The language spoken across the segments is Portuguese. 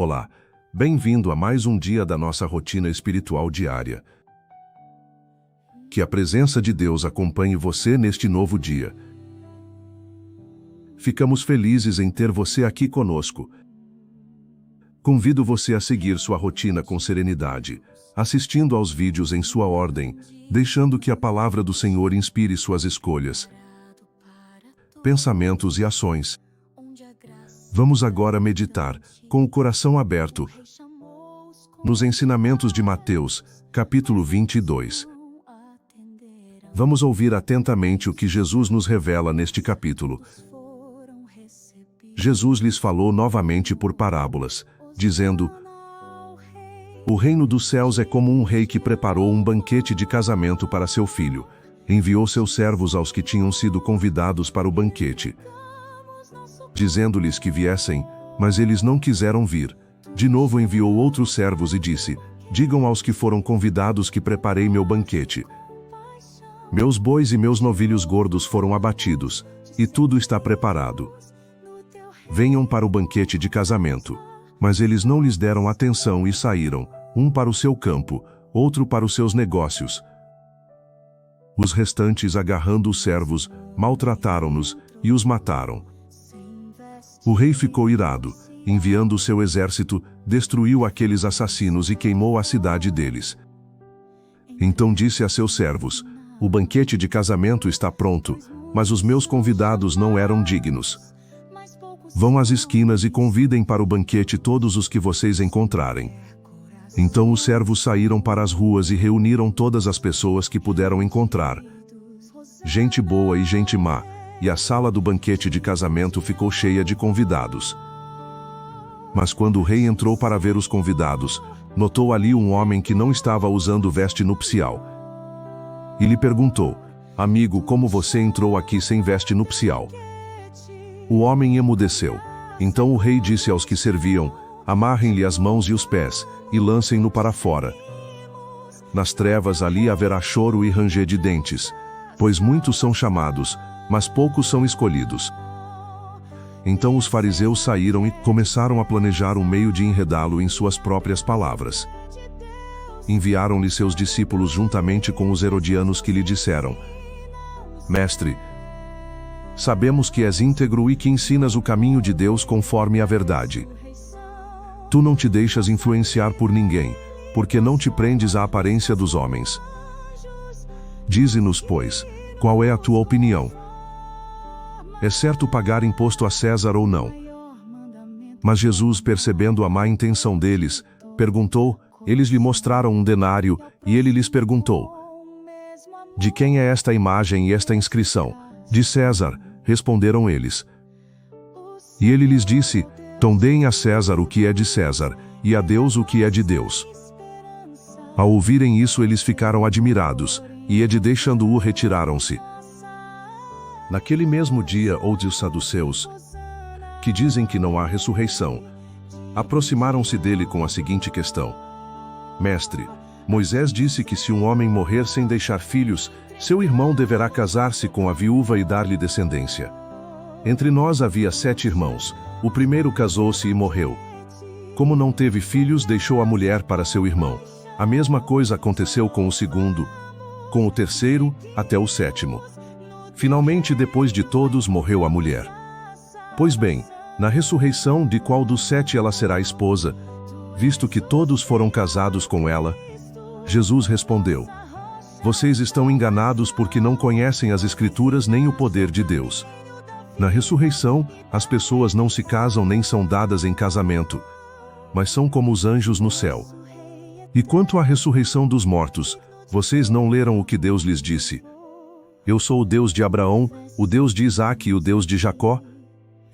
Olá, bem-vindo a mais um dia da nossa rotina espiritual diária. Que a presença de Deus acompanhe você neste novo dia. Ficamos felizes em ter você aqui conosco. Convido você a seguir sua rotina com serenidade, assistindo aos vídeos em sua ordem, deixando que a palavra do Senhor inspire suas escolhas, pensamentos e ações. Vamos agora meditar, com o coração aberto, nos ensinamentos de Mateus, capítulo 22. Vamos ouvir atentamente o que Jesus nos revela neste capítulo. Jesus lhes falou novamente por parábolas, dizendo: O reino dos céus é como um rei que preparou um banquete de casamento para seu filho. Enviou seus servos aos que tinham sido convidados para o banquete, dizendo-lhes que viessem, mas eles não quiseram vir. De novo enviou outros servos e disse: Digam aos que foram convidados que preparei meu banquete. Meus bois e meus novilhos gordos foram abatidos, e tudo está preparado. Venham para o banquete de casamento. Mas eles não lhes deram atenção e saíram, um para o seu campo, outro para os seus negócios. Os restantes, agarrando os servos, maltrataram-nos e os mataram. O rei ficou irado, enviando o seu exército, destruiu aqueles assassinos e queimou a cidade deles. Então disse a seus servos: O banquete de casamento está pronto, mas os meus convidados não eram dignos. Vão às esquinas e convidem para o banquete todos os que vocês encontrarem. Então os servos saíram para as ruas e reuniram todas as pessoas que puderam encontrar, gente boa e gente má, e a sala do banquete de casamento ficou cheia de convidados. Mas quando o rei entrou para ver os convidados, notou ali um homem que não estava usando veste nupcial. E lhe perguntou: Amigo, como você entrou aqui sem veste nupcial? O homem emudeceu. Então o rei disse aos que serviam: Amarrem-lhe as mãos e os pés, e lancem-no para fora. Nas trevas ali haverá choro e ranger de dentes, pois muitos são chamados, mas poucos são escolhidos. Então os fariseus saíram e começaram a planejar um meio de enredá-lo em suas próprias palavras. Enviaram-lhe seus discípulos juntamente com os herodianos que lhe disseram: Mestre, sabemos que és íntegro e que ensinas o caminho de Deus conforme a verdade. Tu não te deixas influenciar por ninguém, porque não te prendes à aparência dos homens. Dize-nos, pois, qual é a tua opinião? É certo pagar imposto a César ou não? Mas Jesus, percebendo a má intenção deles, perguntou. Eles lhe mostraram um denário, e ele lhes perguntou: De quem é esta imagem e esta inscrição? De César, responderam eles. E ele lhes disse: Então deem a César o que é de César, e a Deus o que é de Deus. Ao ouvirem isso, eles ficaram admirados, e deixando-o retiraram-se. Naquele mesmo dia, os saduceus, que dizem que não há ressurreição, aproximaram-se dele com a seguinte questão: Mestre, Moisés disse que se um homem morrer sem deixar filhos, seu irmão deverá casar-se com a viúva e dar-lhe descendência. Entre nós havia 7 irmãos. O primeiro casou-se e morreu. Como não teve filhos, deixou a mulher para seu irmão. A mesma coisa aconteceu com o segundo, com o terceiro, até o 7º. Finalmente, depois de todos, morreu a mulher. Pois bem, na ressurreição, de qual dos 7 ela será esposa, visto que todos foram casados com ela? Jesus respondeu: Vocês estão enganados porque não conhecem as Escrituras nem o poder de Deus. Na ressurreição, as pessoas não se casam nem são dadas em casamento, mas são como os anjos no céu. E quanto à ressurreição dos mortos, vocês não leram o que Deus lhes disse: Eu sou o Deus de Abraão, o Deus de Isaque e o Deus de Jacó?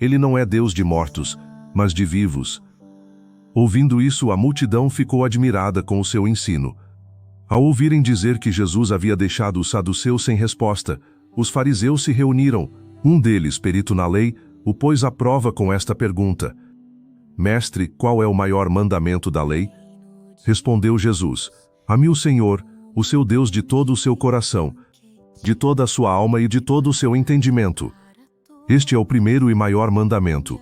Ele não é Deus de mortos, mas de vivos. Ouvindo isso, a multidão ficou admirada com o seu ensino. Ao ouvirem dizer que Jesus havia deixado os saduceus sem resposta, os fariseus se reuniram. Um deles, perito na lei, o pôs à prova com esta pergunta: Mestre, qual é o maior mandamento da lei? Respondeu Jesus: Ame o Senhor, o seu Deus, de todo o seu coração, de toda a sua alma e de todo o seu entendimento. Este é o primeiro e maior mandamento.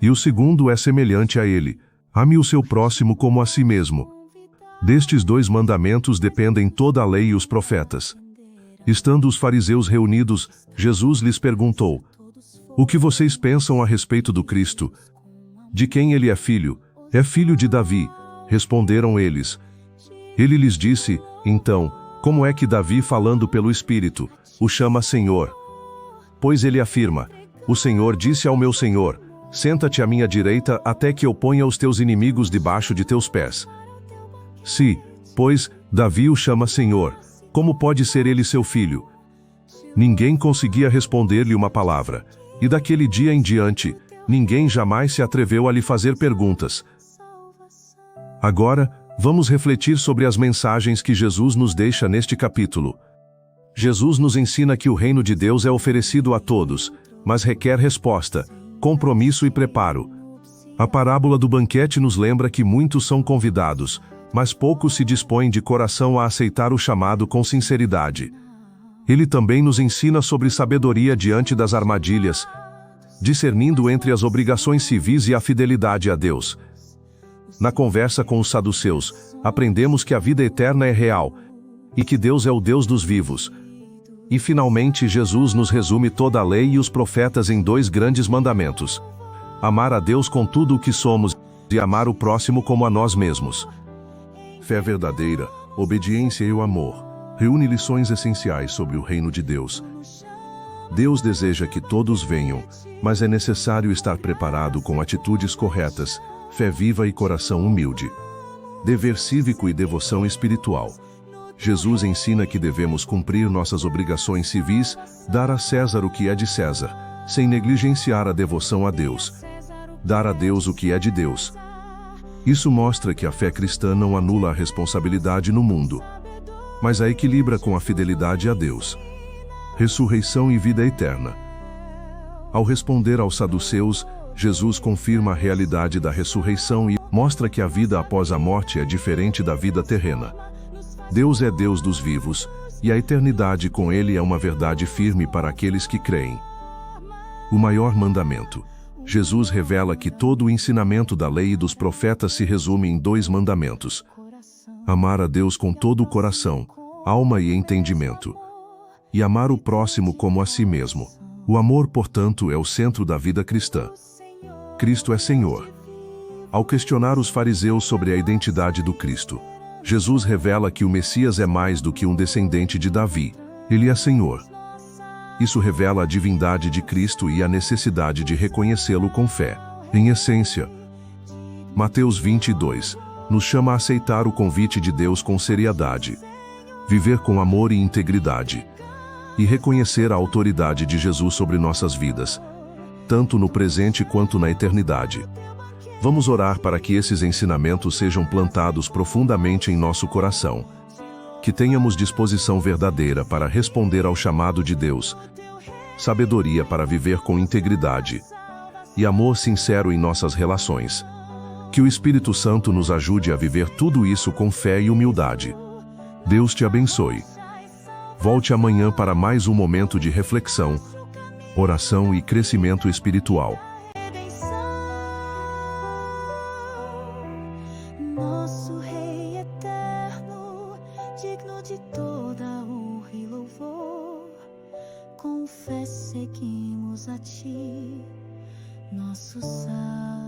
E o segundo é semelhante a ele: Ame o seu próximo como a si mesmo. Destes 2 mandamentos dependem toda a lei e os profetas. Estando os fariseus reunidos, Jesus lhes perguntou: O que vocês pensam a respeito do Cristo? De quem ele é filho? É filho de Davi. Responderam eles. Ele lhes disse: Então, como é que Davi, falando pelo Espírito, o chama Senhor? Pois ele afirma: O Senhor disse ao meu Senhor: Senta-te à minha direita até que eu ponha os teus inimigos debaixo de teus pés. Se, pois, Davi o chama Senhor, como pode ser ele seu filho? Ninguém conseguia responder-lhe uma palavra, e daquele dia em diante, ninguém jamais se atreveu a lhe fazer perguntas. Agora, vamos refletir sobre as mensagens que Jesus nos deixa neste capítulo. Jesus nos ensina que o reino de Deus é oferecido a todos, mas requer resposta, compromisso e preparo. A parábola do banquete nos lembra que muitos são convidados, mas poucos se dispõem de coração a aceitar o chamado com sinceridade. Ele também nos ensina sobre sabedoria diante das armadilhas, discernindo entre as obrigações civis e a fidelidade a Deus. Na conversa com os saduceus, aprendemos que a vida eterna é real e que Deus é o Deus dos vivos. E finalmente Jesus nos resume toda a lei e os profetas em 2 grandes mandamentos: amar a Deus com tudo o que somos e amar o próximo como a nós mesmos. Fé verdadeira, obediência e o amor reúne lições essenciais sobre o reino de Deus. Deus deseja que todos venham, mas é necessário estar preparado com atitudes corretas, fé viva e coração humilde. Dever cívico e devoção espiritual. Jesus ensina que devemos cumprir nossas obrigações civis, dar a César o que é de César, sem negligenciar a devoção a Deus. Dar a Deus o que é de Deus. Isso mostra que a fé cristã não anula a responsabilidade no mundo, mas a equilibra com a fidelidade a Deus. Ressurreição e vida eterna. Ao responder aos saduceus, Jesus confirma a realidade da ressurreição e mostra que a vida após a morte é diferente da vida terrena. Deus é Deus dos vivos, e a eternidade com Ele é uma verdade firme para aqueles que creem. O maior mandamento. Jesus revela que todo o ensinamento da lei e dos profetas se resume em 2 mandamentos: amar a Deus com todo o coração, alma e entendimento, e amar o próximo como a si mesmo. O amor, portanto, é o centro da vida cristã. Cristo é Senhor. Ao questionar os fariseus sobre a identidade do Cristo, Jesus revela que o Messias é mais do que um descendente de Davi, ele é Senhor. Isso revela a divindade de Cristo e a necessidade de reconhecê-lo com fé. Em essência, Mateus 22 nos chama a aceitar o convite de Deus com seriedade, viver com amor e integridade, e reconhecer a autoridade de Jesus sobre nossas vidas, tanto no presente quanto na eternidade. Vamos orar para que esses ensinamentos sejam plantados profundamente em nosso coração. Que tenhamos disposição verdadeira para responder ao chamado de Deus, sabedoria para viver com integridade e amor sincero em nossas relações. Que o Espírito Santo nos ajude a viver tudo isso com fé e humildade. Deus te abençoe. Volte amanhã para mais um momento de reflexão, oração e crescimento espiritual. Nosso Rei eterno, digno de toda honra e louvor, com fé seguimos a Ti, nosso Salvador.